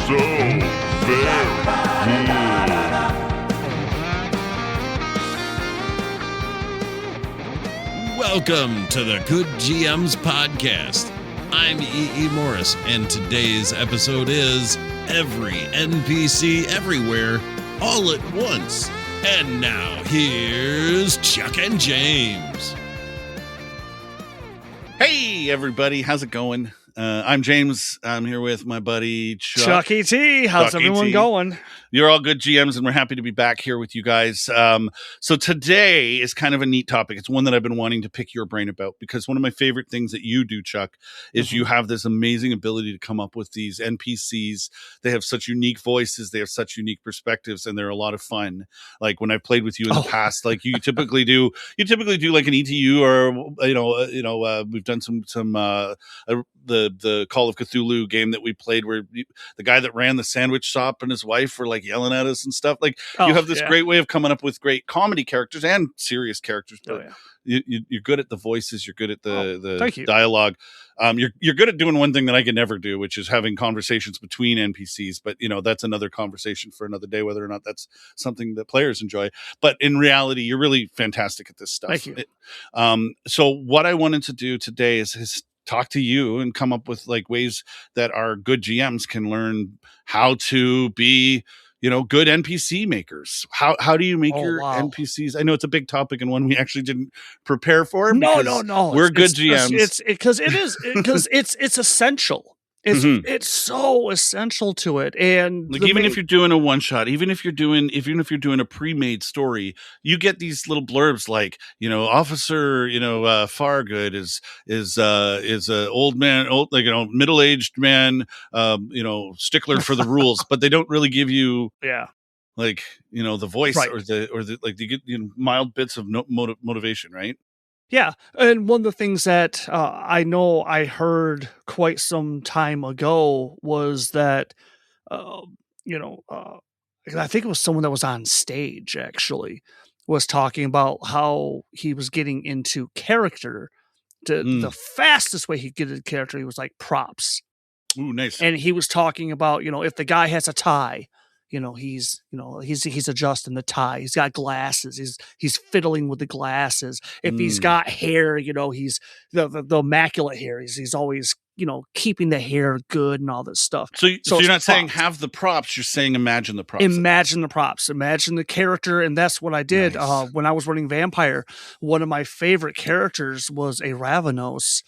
so very good. Welcome to the Good GMs Podcast. I'm E.E. Morris, and today's episode is Every NPC Everywhere, All at Once. And now, here's Chuck and James. Hey, everybody. How's it going? I'm James. I'm here with my buddy, Chuckie T. How's Chuckie everyone T. going? You're all good GMs, and we're happy to be back here with you guys. So today is kind of a neat topic. It's one that I've been wanting to pick your brain about, because one of my favorite things that you do, Chuck, is you have this amazing ability to come up with these NPCs. They have such unique voices. They have such unique perspectives, and they're a lot of fun. Like when I've played with you in the past, like you typically do like an ETU, or we've done the Call of Cthulhu game that we played where the guy that ran the sandwich shop and his wife were like yelling at us and stuff. Like you have this great way of coming up with great comedy characters and serious characters. But you're good at the voices. You're good at the dialogue. You're good at doing one thing that I can never do, which is having conversations between NPCs. But that's another conversation for another day, whether or not that's something that players enjoy. But in reality, you're really fantastic at this stuff. Thank you. So what I wanted to do today is talk to you and come up with like ways that our good GMs can learn how to be, good NPC makers. How do you make your NPCs? I know it's a big topic and one we actually didn't prepare for. No. We're good GMs. It's essential. It's so essential to it. And like if you're doing a one shot, even if you're doing a pre-made story, you get these little blurbs like, Officer, Fargood is a old man, middle-aged man, stickler for the rules, but they don't really give you like, the voice or the like, they get mild bits of motivation, right? Yeah, and one of the things that I know I heard quite some time ago was that, I think it was someone that was on stage actually was talking about how he was getting into character. The fastest way he could get into character, he was like props. Ooh, nice. And he was talking about, if the guy has a tie, he's adjusting the tie. He's got glasses. He's fiddling with the glasses. If he's got hair, he's the immaculate hair. He's always, keeping the hair good and all this stuff. So you're not saying have the props. You're saying imagine the props. Imagine the props. Imagine the character. And that's what I did when I was running Vampire. One of my favorite characters was a Ravenos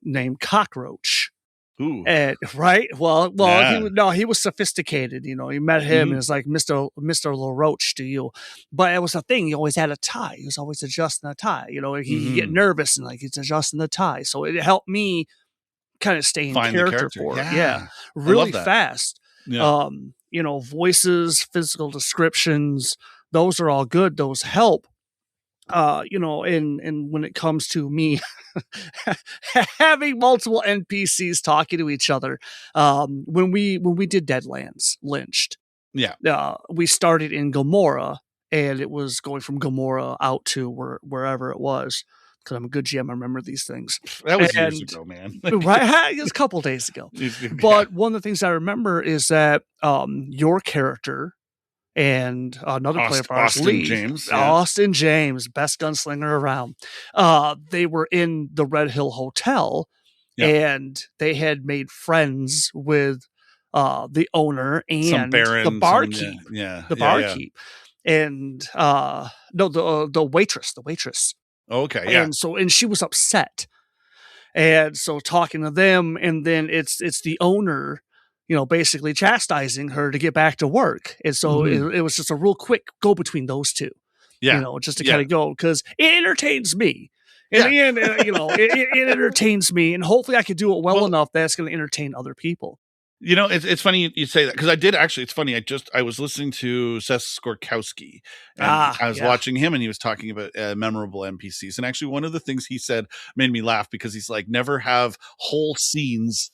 named Cockroach. Ooh. Right? Well, he was sophisticated. You met him and it's like Mr. LaRoche to you. But it was a thing. He always had a tie. He was always adjusting a tie. He'd get nervous and like he's adjusting the tie. So it helped me kind of stay in character for it. Yeah. Really fast. Yeah. Voices, physical descriptions, those are all good. Those help. And when it comes to me having multiple NPCs talking to each other, when we did Deadlands Lynched, we started in Gomorrah, and it was going from Gomorrah out to wherever it was. Because I'm a good GM, I remember these things. That was years ago, man. Right, it was a couple days ago. But one of the things I remember is that your character and another player of ours, Austin James, best gunslinger around. They were in the Red Hill Hotel, and they had made friends with the owner and the barkeep. The barkeep, and the waitress. Okay, yeah. And she was upset, and so talking to them, and then it's the owner, basically chastising her to get back to work. And so it was just a real quick go between those two, just to kind of go, because it entertains me. In the end, it entertains me, and hopefully I could do it well enough that's going to entertain other people. It's funny you say that, because I did actually. It's funny. I was listening to Seth Skorkowski, and I was watching him, and he was talking about memorable NPCs. And actually, one of the things he said made me laugh, because he's like, never have whole scenes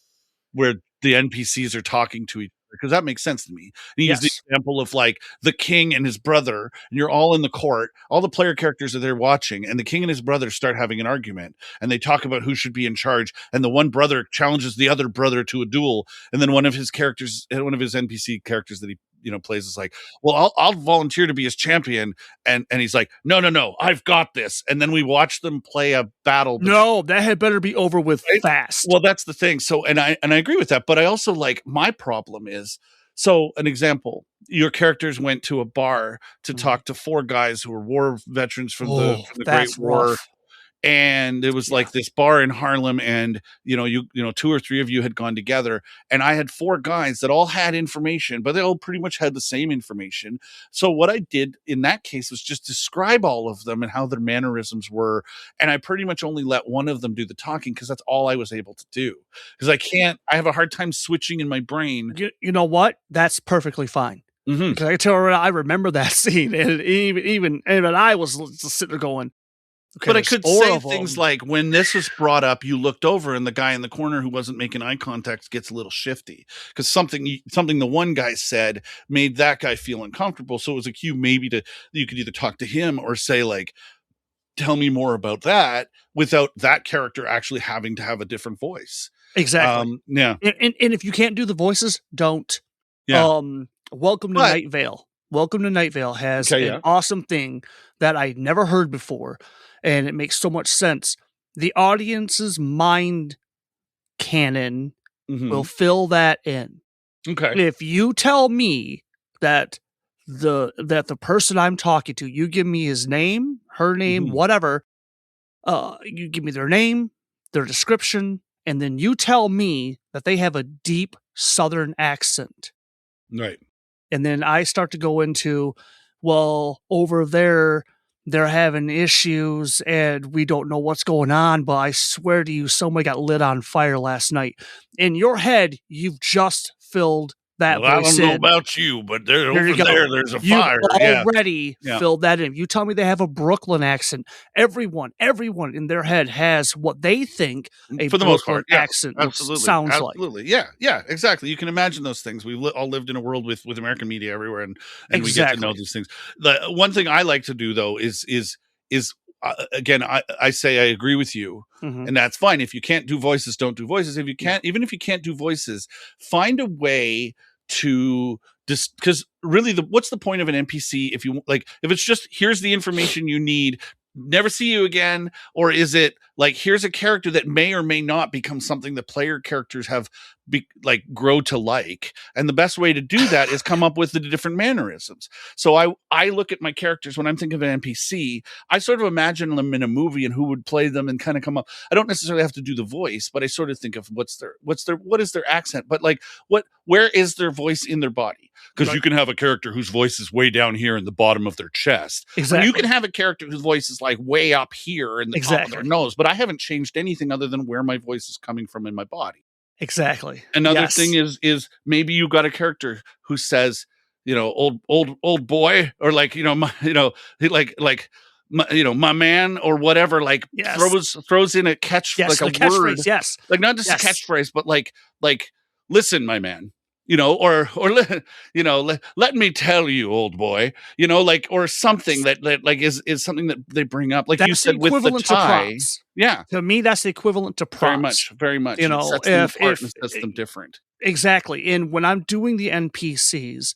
where the NPCs are talking to each other. because that makes sense to me. And you use the example of like the king and his brother, and you're all in the court. All the player characters are there watching, and the king and his brother start having an argument, and they talk about who should be in charge. And the one brother challenges the other brother to a duel, and then one of his NPC characters that he plays is like, well, I'll volunteer to be his champion, and he's like, no, I've got this. And then we watch them play a battle. No, that had better be over with fast. Well, that's the thing. So, and I agree with that, but I also like, my problem is, so an example, your characters went to a bar to talk to 4 guys who were war veterans from the Great War. And it was like this bar in Harlem, and you 2 or 3 of you had gone together, and I had 4 guys that all had information, but they all pretty much had the same information. So what I did in that case was just describe all of them and how their mannerisms were, and I pretty much only let one of them do the talking because that's all I was able to do. Because I have a hard time switching in my brain. You know what? That's perfectly fine. Because I tell her, I remember that scene, and even I was just sitting there going. Okay, but I could say things like, when this was brought up, you looked over and the guy in the corner who wasn't making eye contact gets a little shifty because something the one guy said made that guy feel uncomfortable. So it was a cue maybe you could either talk to him or say like, tell me more about that, without that character actually having to have a different voice. Exactly. Yeah. And if you can't do the voices, don't. Yeah. Welcome to Night Vale. Welcome to Night Vale has an awesome thing that I never heard before. And it makes so much sense. The audience's mind canon will fill that in. Okay. If you tell me that the person I'm talking to, you give me his name, her name, whatever, you give me their name, their description, and then you tell me that they have a deep Southern accent. Right. And then I start to go into, well, over there, they're having issues and we don't know what's going on, but I swear to you, somebody got lit on fire last night. In your head, you've just filled that voice I don't know about you, but there's a fire. You've already filled that in. You tell me they have a Brooklyn accent. Everyone in their head has what they think a for the Brooklyn most part accent sounds like. Absolutely. Yeah, exactly. You can imagine those things. We all lived in a world with American media everywhere, and we get to know these things. The one thing I like to do though is again, I say I agree with you, and that's fine. If you can't do voices, don't do voices. If you can't, even if you can't do voices, find a way to just, because really what's the point of an NPC if it's just, here's the information you need, never see you again, or is it like, here's a character that may or may not become something the player characters have grow to like, and the best way to do that is come up with the different mannerisms. So I look at my characters when I'm thinking of an NPC, I sort of imagine them in a movie and who would play them and kind of come up. I don't necessarily have to do the voice, but I sort of think of what is their accent, but like where is their voice in their body? Because you can have a character whose voice is way down here in the bottom of their chest. Exactly. You can have a character whose voice is like way up here in the top of their nose, but I haven't changed anything other than where my voice is coming from in my body. Exactly. Another thing is maybe you got a character who says, old boy, or like, my man or whatever, like throws in a catch, like a word. Yes. Like not just a catchphrase, but like, listen, my man. Let me tell you, old boy, or something that is something that they bring up. Like that's you said with the tie. Yeah. To me, that's the equivalent to props. Very much. It sets them apart and sets them different. Exactly. And when I'm doing the NPCs,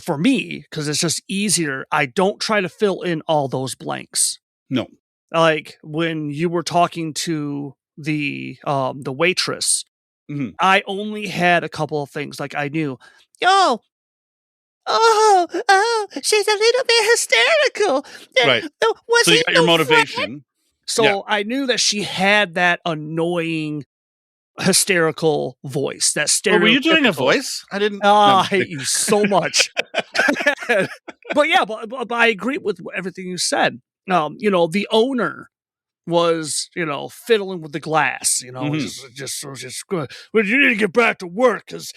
for me, because it's just easier, I don't try to fill in all those blanks. No. Like when you were talking to the waitress, I only had a couple of things. Like I knew, she's a little bit hysterical. Right. So you got your motivation. Friend? So I knew that she had that annoying, hysterical voice. That stereotypical. Were you doing a voice? I didn't. I hate you so much. But I agree with everything you said. The owner was, fiddling with the glass, just well, you need to get back to work because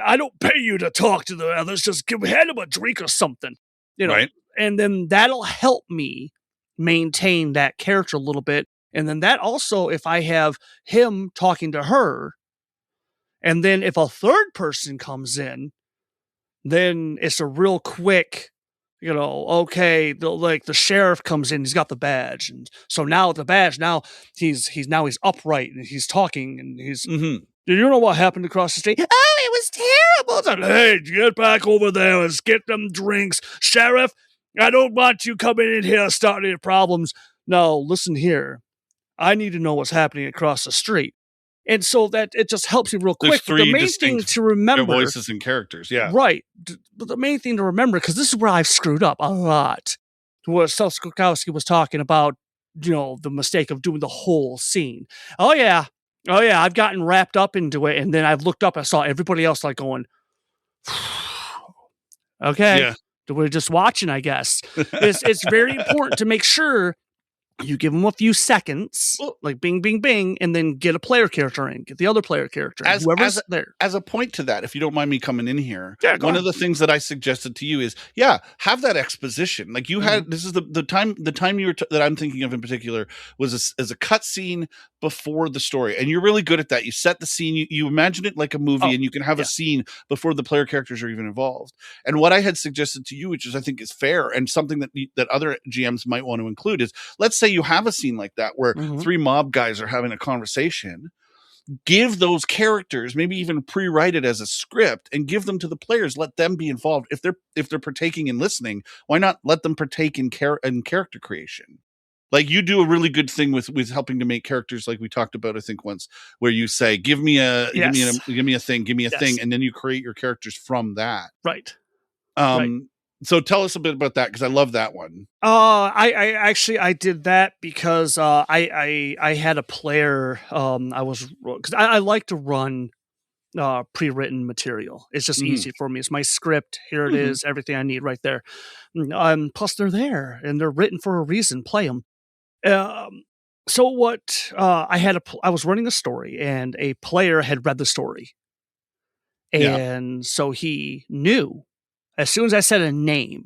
I don't pay you to talk to the others. Just hand him a drink or something, right? And then that'll help me maintain that character a little bit. And then that also, if I have him talking to her And then if a third person comes in, then it's a real quick, okay, the sheriff comes in, he's got the badge. And so now with the badge, he's upright and he's talking and he's, do you know what happened across the street? Oh, it was terrible. Hey, get back over there and get them drinks. Sheriff, I don't want you coming in here starting any problems. No, listen here. I need to know what's happening across the street. And so that it just helps you real quick. There's 3 the main thing to remember, voices and characters, yeah, right. But the main thing to remember, because this is where I've screwed up a lot, where Skokowski was talking about, the mistake of doing the whole scene. Oh yeah, I've gotten wrapped up into it, and then I've looked up, I saw everybody else like going, okay, yeah. We're just watching, I guess. It's very important to make sure you give them a few seconds, like bing, bing, bing, and then get a player character in, get the other player character, whoever's there. As a point to that, if you don't mind me coming in here, one of the things that I suggested to you is, have that exposition. Like you had, this is the time you were that I'm thinking of in particular was as a cut scene before the story, and you're really good at that. You set the scene, you imagine it like a movie, and you can have a scene before the player characters are even involved. And what I had suggested to you, which is I think is fair and something that other GMs might want to include, is let's say you have a scene like that where 3 mob guys are having a conversation. Give those characters, maybe even pre-write it as a script, and give them to the players. Let them be involved. If they're partaking in listening, why not let them partake in character creation? Like you do a really good thing with helping to make characters, like we talked about, I think once, where you say, give me a thing, and then you create your characters from that. Right. So tell us a bit about that, because I love that one. I actually did that because I had a player. Because I like to run pre-written material. It's just easy for me. It's my script. Here it is. Everything I need right there. Plus they're there and they're written for a reason. Play them. So what I was running a story, and a player had read the story, and so he knew. As soon as I said a name,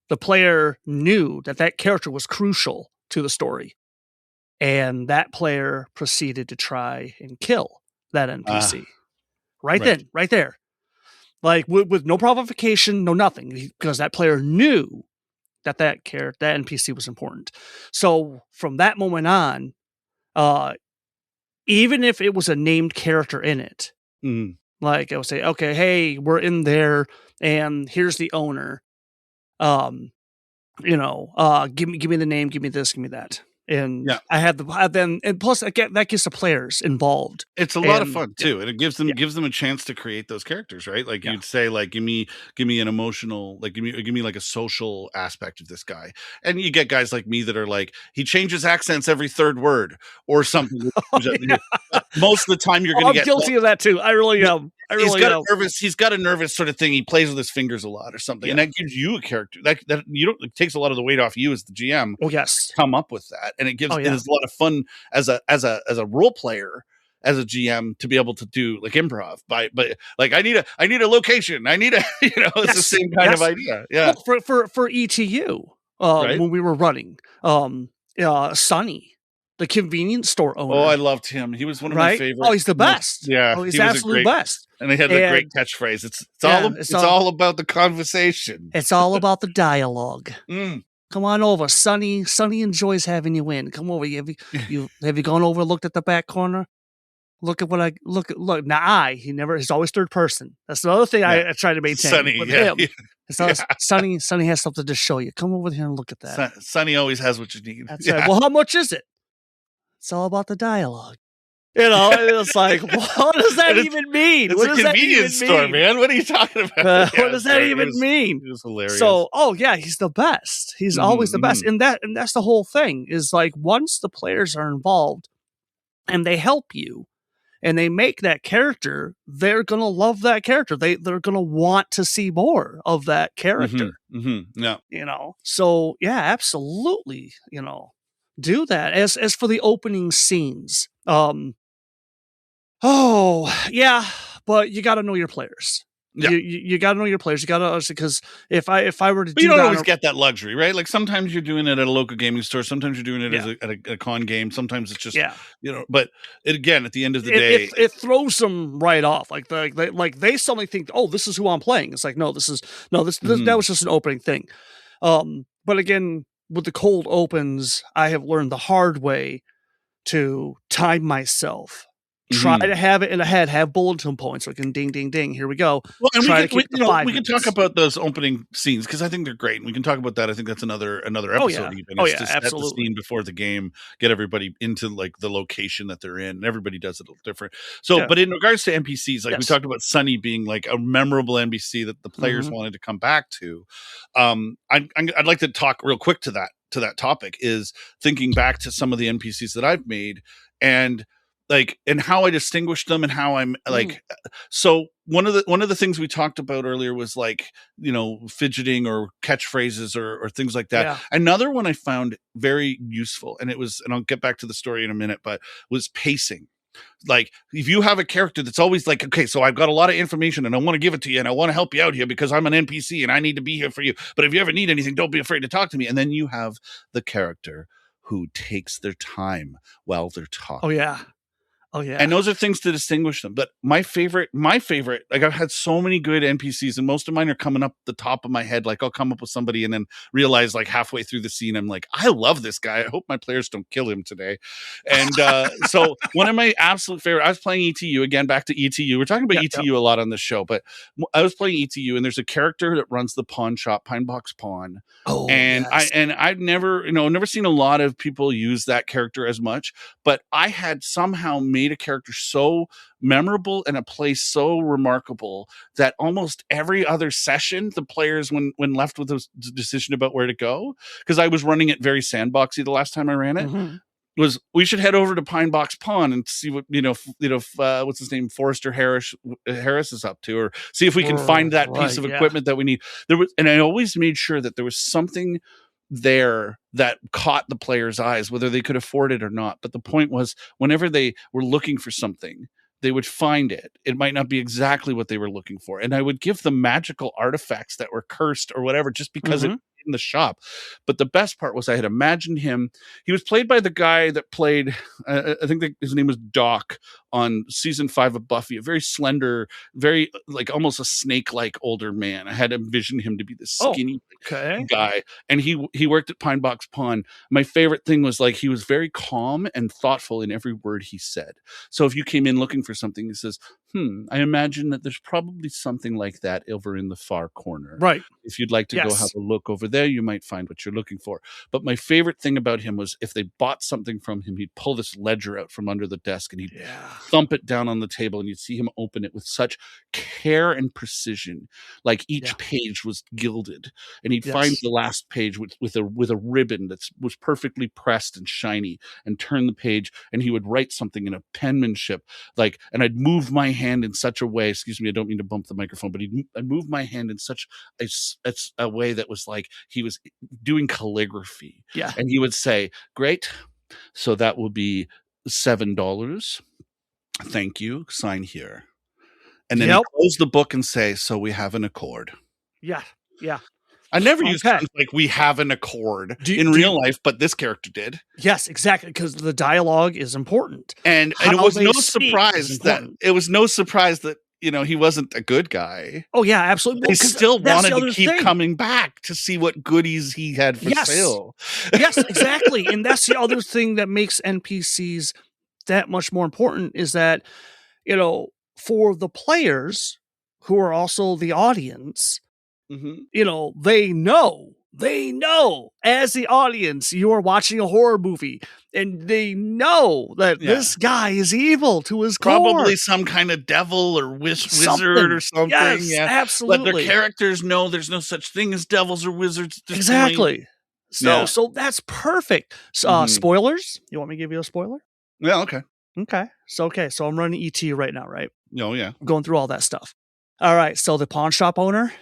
the player knew that character was crucial to the story. And that player proceeded to try and kill that NPC. Right there. Like, with no provocation, no nothing. Because that player knew that NPC was important. So, from that moment on, even if it was a named character in it, like, I would say, okay, hey, we're in there, and here's the owner. Give me the name, give me this, give me that. And I had and plus that gets the players involved. It's a lot of fun too, and it gives them a chance to create those characters, right? Like you'd say, like give me an emotional, like give me like a social aspect of this guy, and you get guys like me that are like, he changes accents every 3rd word or something. Most of the time, you're going to get guilty of that too. I really am. He's got a nervous sort of thing. He plays with his fingers a lot or something, and that gives you a character that it takes a lot of the weight off you as the GM. Oh yes, come up with that, and it gives it is a lot of fun as a role player, as a GM, to be able to do like improv. But like I need a location. I need it's the same kind of idea. Yeah, look, for ETU when we were running Sonny, the convenience store owner. Oh, I loved him. He was one of my favorites. Oh, he's the best. He's the absolute best. And he had a great catchphrase. It's all about the conversation. It's all about the dialogue. Come on over, Sonny. Sonny enjoys having you in. Come over. Have you gone over and looked at the back corner? Look at what I look. Now he's always 3rd person. That's another thing I try to maintain Sonny, with him. Sonny has something to show you. Come over here and look at that. Sonny always has what you need. That's right. Well, how much is it? It's all about the dialogue. It's like, what does that even mean? It's a convenience store, man. What are you talking about? What does that even mean? It was hilarious. So, he's the best. He's always the best. And that's the whole thing, is like, once the players are involved and they help you and they make that character, they're going to love that character. They're going to want to see more of that character. Yeah. So absolutely, do that. As for the opening scenes, but you got to know your players. Yeah. You got to know your players. You got to, because if I were to, but you don't always get that luxury, right? Like sometimes you're doing it at a local gaming store, sometimes you're doing it at a con game, sometimes it's just but again, at the end of the day, it throws them right off. Like they suddenly think, oh, this is who I'm playing. It's like that was just an opening thing. But again, with the cold opens, I have learned the hard way to time myself. Try to have it in a head, have bulletin points so it can ding, ding, ding. Here we go. Well, and we can talk about those opening scenes because I think they're great. And we can talk about that. I think that's another episode even. It's to set the scene before the game, get everybody into like the location that they're in. And everybody does it a little different. So, but in regards to NPCs, like we talked about Sunny being like a memorable NPC that the players wanted to come back to. I'd like to talk real quick to that topic is thinking back to some of the NPCs that I've made and how I distinguish them and how I'm like, so one of the things we talked about earlier was like, fidgeting or catchphrases or things like that. Yeah. Another one I found very useful, and I'll get back to the story in a minute, but was pacing. Like if you have a character that's always like, okay, so I've got a lot of information and I want to give it to you and I want to help you out here because I'm an NPC and I need to be here for you. But if you ever need anything, don't be afraid to talk to me. And then you have the character who takes their time while they're talking. Oh yeah. And those are things to distinguish them. But my favorite, like I've had so many good NPCs and most of mine are coming up the top of my head. Like I'll come up with somebody and then realize like halfway through the scene, I'm like, I love this guy. I hope my players don't kill him today. And so one of my absolute favorite, I was playing ETU again, back to ETU. We're talking about ETU a lot on this show, but I was playing ETU and there's a character that runs the pawn shop, Pine Box Pawn. Oh, and yes. I've never seen a lot of people use that character as much, but I had somehow made a character so memorable and a place so remarkable that almost every other session the players when left with a decision about where to go, because I was running it very sandboxy the last time I ran it, was we should head over to Pine Box Pond and see what what's his name, Forrester Harris is up to, or see if we can find that piece of equipment that we need. And I always made sure that there was something there that caught the players' eyes, whether they could afford it or not. But the point was, whenever they were looking for something, they would find it. It might not be exactly what they were looking for. And I would give them magical artifacts that were cursed or whatever, just because it was in the shop. But the best part was I had imagined him. He was played by the guy that played, I think his name was Doc on season 5 of Buffy, a very slender, very like almost a snake-like older man. I had envisioned him to be this skinny guy. And he worked at Pine Box Pond. My favorite thing was like he was very calm and thoughtful in every word he said. So if you came in looking for something, he says, I imagine that there's probably something like that over in the far corner. Right. If you'd like to go have a look over there, you might find what you're looking for. But my favorite thing about him was if they bought something from him, he'd pull this ledger out from under the desk and he'd thump it down on the table, and you'd see him open it with such care and precision. Like each page was gilded, and he'd find the last page with a ribbon that was perfectly pressed and shiny, and turn the page, and he would write something in a penmanship, and I'd move my hand in such a way, excuse me, I don't mean to bump the microphone, but I'd move my hand in such a way that was like he was doing calligraphy. And he would say, great, so that will be $7. Thank you, sign here. And then he'd close the book and say, so we have an accord. I never used terms like we have an accord in real life, but this character did. Yes, exactly, because the dialogue is important. And it was no surprise that he wasn't a good guy. Oh yeah, absolutely. He still wanted to keep coming back to see what goodies he had for sale. Yes, exactly. And that's the other thing that makes NPCs that much more important, is that, for the players who are also the audience, they know as the audience, you are watching a horror movie, and they know that this guy is evil to his core. Probably some kind of devil or wizard or something. Yes, absolutely. But their characters know there's no such thing as devils or wizards. Exactly. So that's perfect. Spoilers? You want me to give you a spoiler? Yeah, okay. So I'm running ET right now, right? Oh, yeah. I'm going through all that stuff. All right, so the pawn shop owner.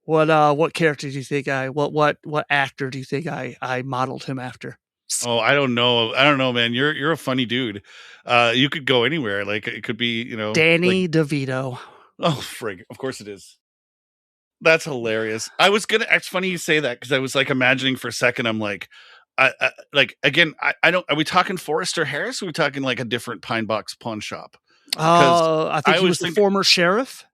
What character do you think what actor do you think I modeled him after? Oh, I don't know, man. You're a funny dude. You could go anywhere. Like it could be, Danny DeVito. Oh, frig. Of course it is. That's hilarious. I was gonna. It's funny you say that because I was like imagining for a second. I'm like, like again. I don't. Are we talking Forrester Harris? Or are we talking like a different Pine Box pawn shop? I think he was the former sheriff.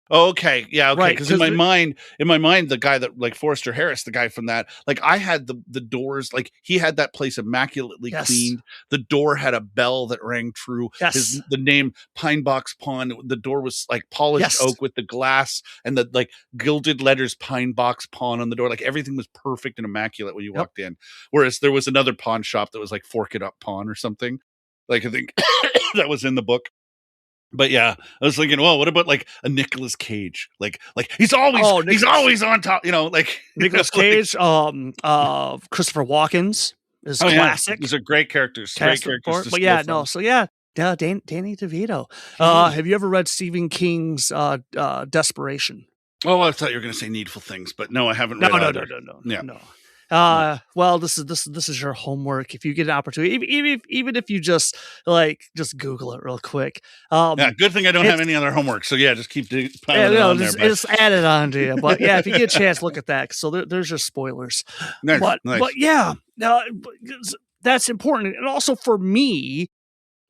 Okay, yeah, okay. Right, Because in my mind, the guy that like Forrester Harris, the guy from that, like I had the doors, like he had that place immaculately cleaned. The door had a bell that rang true. Yes. The name Pine Box Pawn. The door was like polished oak with the glass and the like gilded letters Pine Box Pawn on the door. Like everything was perfect and immaculate when you walked in. Whereas there was another pawn shop that was like Fork It Up Pawn or something. Like I think that was in the book. But yeah, I was thinking, well, what about like a Nicolas Cage? Like he's always on top, like Nicolas Cage, Christopher Walken's is classic. Yeah. These are great characters. Great characters. But yeah, no, so yeah, Danny DeVito. Have you ever read Stephen King's Desperation? Oh, I thought you were going to say Needful Things, but no, I haven't read either. No. Well, this is your homework. If you get an opportunity, even if you just Google it real quick. Good thing I don't have any other homework. So yeah, just keep piling it on there. Just add it on to you. But yeah, if you get a chance, look at that. So there's your spoilers. Nice. But yeah, that's important, and also for me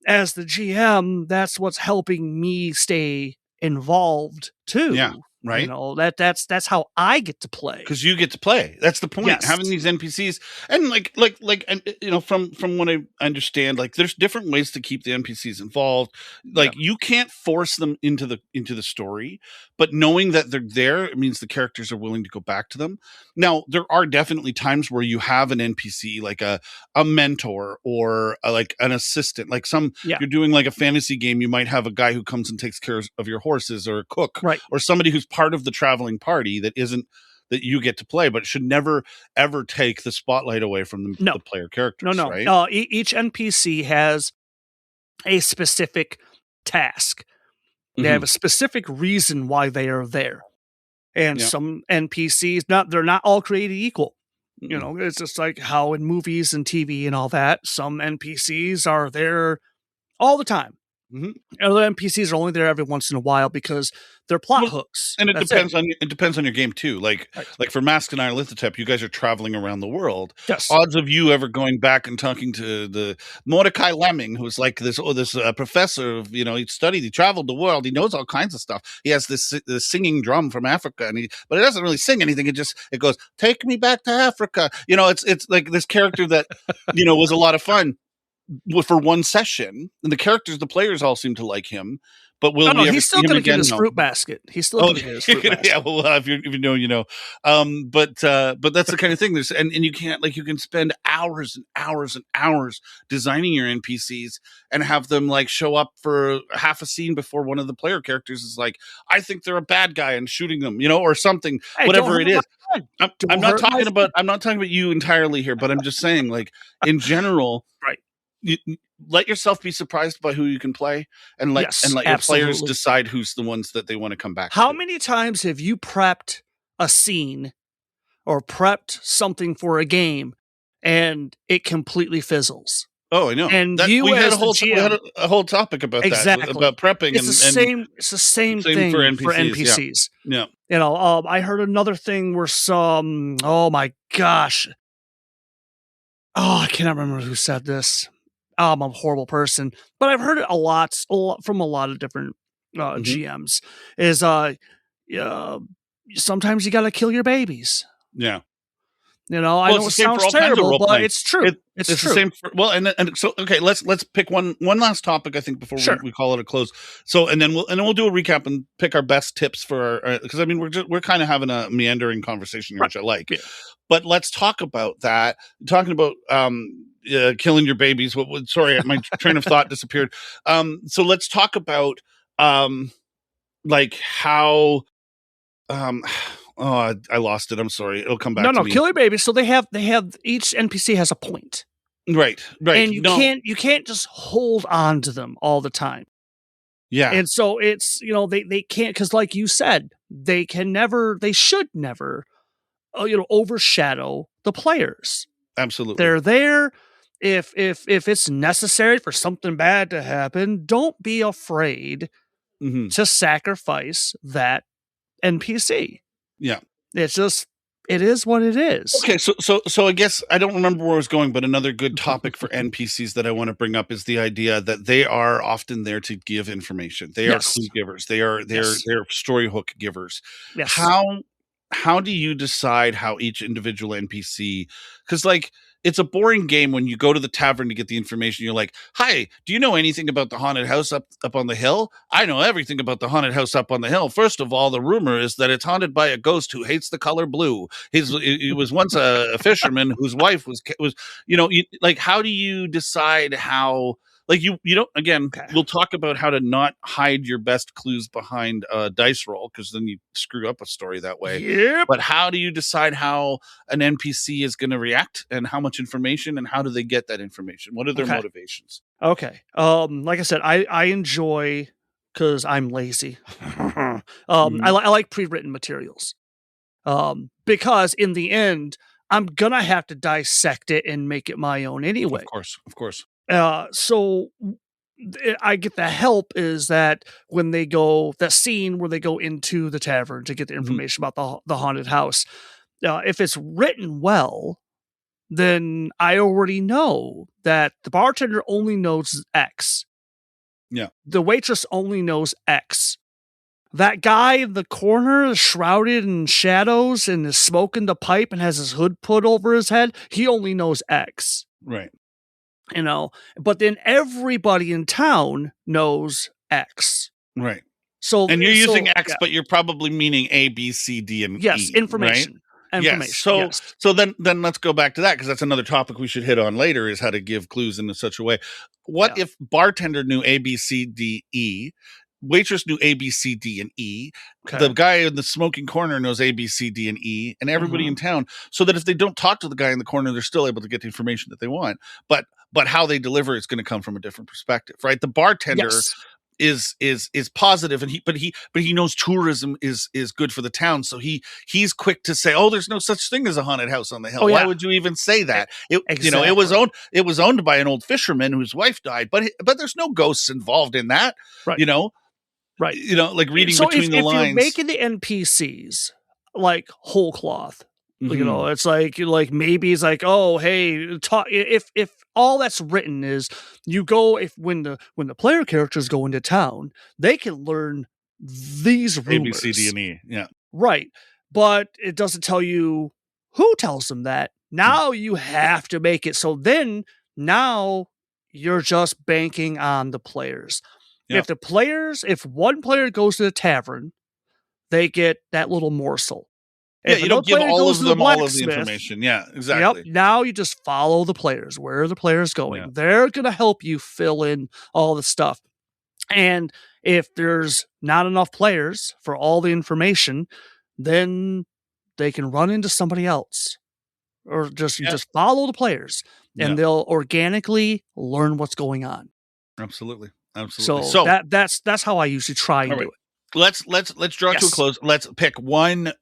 as the GM, that's what's helping me stay involved too. Yeah. Right. That's how I get to play. Because you get to play. That's the point. Yes. Having these NPCs and from what I understand, like there's different ways to keep the NPCs involved. Like you can't force them into the story, but knowing that they're there, it means the characters are willing to go back to them. Now, there are definitely times where you have an NPC like a mentor or like an assistant. Like you're doing like a fantasy game, you might have a guy who comes and takes care of your horses, or a cook, or somebody who's part of the traveling party that you get to play, but it should never ever take the spotlight away from the player characters. No. Right? Each NPC has a specific task. They have a specific reason why they are there. And some NPCs, they're not all created equal. It's just like how in movies and TV and all that, some NPCs are there all the time. Other NPCs are only there every once in a while because they're plot hooks. And it depends on your game too. Like for Mask and Nyarlathotep, you guys are traveling around the world. Yes. Odds of you ever going back and talking to the Mordecai Lemming, who's like this professor of, he traveled the world, he knows all kinds of stuff. He has this singing drum from Africa, but it doesn't really sing anything. It goes, "Take me back to Africa." It's like this character that was a lot of fun for one session, and the players all seem to like him. But he's still going to get his fruit basket. He's still going to get his fruit basket. Yeah, well, if you know, you know. But that's the kind of thing. And you can't, like, you can spend hours and hours and hours designing your NPCs and have them like show up for half a scene before one of the player characters is like, I think they're a bad guy, and shooting them, or something, whatever it is. I'm not talking about you entirely here, but I'm just saying, like, in general, right. You let yourself be surprised by who you can play, and let your players decide who's the ones that they want to come back to. How many times have you prepped a scene or prepped something for a game and it completely fizzles? Oh, I know. And we had a whole topic about that, about prepping. It's the same thing for NPCs. Yeah. I heard another thing where oh my gosh. Oh, I cannot remember who said this. I'm a horrible person, but I've heard it a lot from a lot of different GMs. Is sometimes you got to kill your babies. Yeah, I know it sounds terrible, but it's true. It's true. The same. And so okay, let's pick one last topic, I think, before we call it a close. So and then we'll do a recap and pick our best tips for our, because I mean we're kind of having a meandering conversation here, which I like. Yeah. But let's talk about that. Talking about killing your babies. Sorry, my train of thought disappeared. So let's talk about like how I lost it. I'm sorry. It'll come back. No, me. Kill your babies. So they have each NPC has a point. Right. And you can't just hold on to them all the time. Yeah. And so it's, they can't, because like you said, they should never overshadow the players. Absolutely. They're there if it's necessary for something bad to happen. Don't be afraid to sacrifice that NPC. Yeah. It is what it is. Okay, so I guess I don't remember where I was going, but another good topic for NPCs that I want to bring up is the idea that they are often there to give information. They are clue givers. They're story hook givers. Yes. How do you decide how each individual NPC? Because like it's a boring game when you go to the tavern to get the information. You're like, "Hi, do you know anything about the haunted house up on the hill? I know everything about the haunted house up on the hill. First of all, the rumor is that it's haunted by a ghost who hates the color blue. He was once a fisherman whose wife was like, how do you decide how?" Like you don't, again, we'll talk about how to not hide your best clues behind a dice roll, because then you screw up a story that way. Yep. But how do you decide how an NPC is going to react and how much information and how do they get that information? What are their motivations? Okay. Like I said, I enjoy, because I'm lazy. I like pre-written materials. Because in the end, I'm gonna have to dissect it and make it my own anyway. Of course. So I get the help is that when they go, that scene where they go into the tavern to get the information about the haunted house, if it's written well, then I already know that the bartender only knows X. Yeah. The waitress only knows X. That guy in the corner, shrouded in shadows and is smoking the pipe and has his hood put over his head, he only knows X. Right. But then everybody in town knows X. Right. So, and you're using X, but you're probably meaning A, B, C, D, and E. Information. Right? Information. So then let's go back to that, because that's another topic we should hit on later, is how to give clues in such a way. What if bartender knew A, B, C, D, E? Waitress knew A, B, C, D, and E. The guy in the smoking corner knows A, B, C, D, and E, and everybody in town. So that if they don't talk to the guy in the corner, they're still able to get the information that they want. But how they deliver is going to come from a different perspective, right? The bartender is positive, and he knows tourism is good for the town, so he's quick to say, "Oh, there's no such thing as a haunted house on the hill. Why would you even say that?" It was owned by an old fisherman whose wife died, but there's no ghosts involved in that, right? Right. Like reading between the lines. If you're making the NPCs like whole cloth, it's like maybe it's like, oh, hey, if all that's written is you go, when the player characters go into town, they can learn these rumors. A, B, C, D, and E. Yeah. Right. But it doesn't tell you who tells them that. Now you have to make it. So then now you're just banking on the players. Yep. If one player goes to the tavern, they get that little morsel. Yeah, you don't give all of them all of the information. Yeah, exactly. Yep. Now you just follow the players. Where are the players going? Yeah. They're going to help you fill in all the stuff. And if there's not enough players for all the information, then they can run into somebody else. Or just follow the players, and they'll organically learn what's going on. Absolutely. So that's how I usually try and do it. Let's draw to a close. Let's pick one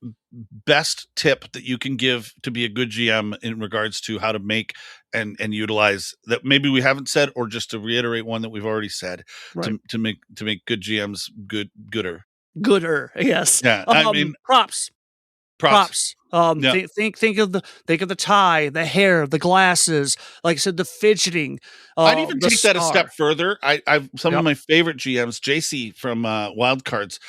best tip that you can give to be a good GM in regards to how to make and utilize that maybe we haven't said, or just to reiterate one that we've already said, to make good GMs gooder. Yes. Yeah. I mean, props. Think of the tie, the hair, the glasses, like I said, the fidgeting. I'd even take that a step further. I've some of my favorite GMs, JC from Wildcards.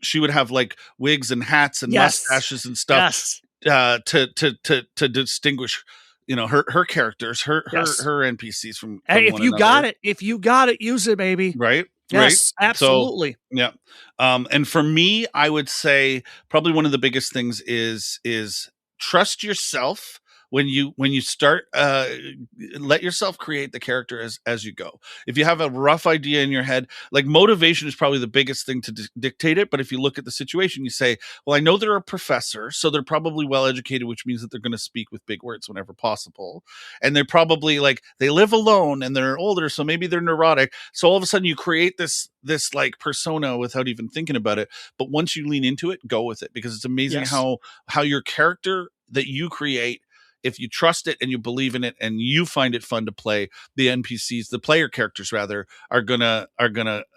She would have like wigs and hats and mustaches and stuff to distinguish, her characters, her NPCs from hey, if you got it, use it, baby. Right. Yes, right? absolutely. So, yeah. And for me, I would say probably one of the biggest things is trust yourself when you start, let yourself create the character as you go. If you have a rough idea in your head, like motivation is probably the biggest thing to dictate it. But if you look at the situation, you say, well, I know they're a professor, so they're probably well-educated, which means that they're going to speak with big words whenever possible. And they're probably they live alone and they're older, so maybe they're neurotic. So all of a sudden you create this like persona without even thinking about it. But once you lean into it, go with it, because it's amazing how your character that you create if you trust it and you believe in it and you find it fun to play, the NPCs, the player characters rather, are gonna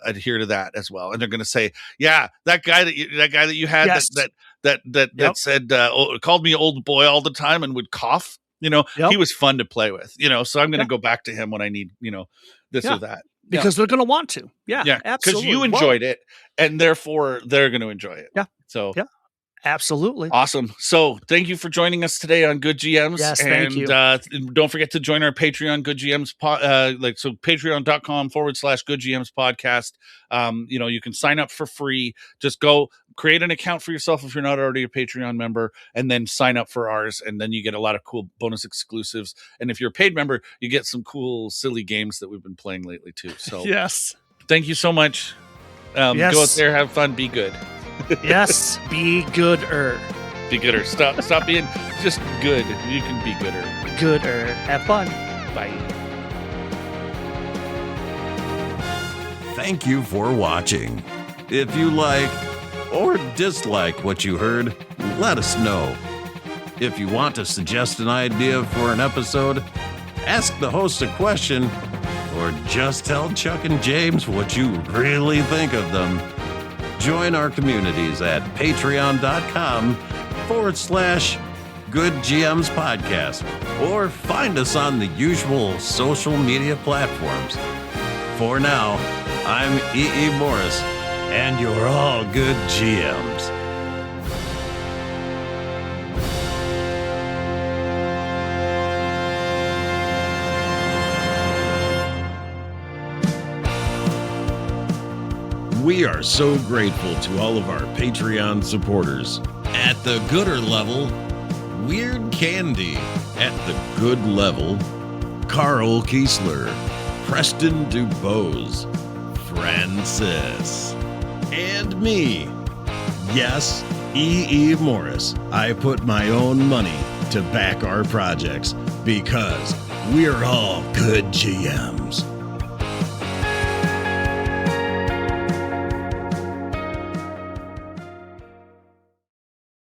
adhere to that as well, and they're gonna say, yeah, that guy that you had Yes. that said called me old boy all the time and would cough. He was fun to play with. So I'm gonna go back to him when I need this or that. Because they're going to want to. Yeah, absolutely. Because you enjoyed it, and therefore they're going to enjoy it. Yeah. So, absolutely. Awesome. So, thank you for joining us today on Good GMs. Yes, thank you. Don't forget to join our Patreon, Good GMs, patreon.com/Good GMs podcast. You can sign up for free. Just go create an account for yourself if you're not already a Patreon member, and then sign up for ours. And then you get a lot of cool bonus exclusives. And if you're a paid member, you get some cool, silly games that we've been playing lately too. So, yes. Thank you so much. Go out there, have fun, be good. Yes, be gooder. Be gooder. Stop being just good. You can be gooder. Gooder. Have fun. Bye. Thank you for watching. If you like or dislike what you heard, let us know. If you want to suggest an idea for an episode, ask the host a question, or just tell Chuck and James what you really think of them, join our communities at patreon.com/Good GMs podcast, or find us on the usual social media platforms. For now, I'm E.E. Morris, and you're all good GMs. We are so grateful to all of our Patreon supporters. At the gooder level, Weird Candy. At the good level, Carl Kiesler, Preston DuBose, Francis, and me. Yes, E.E. Morris. I put my own money to back our projects because we're all good GMs.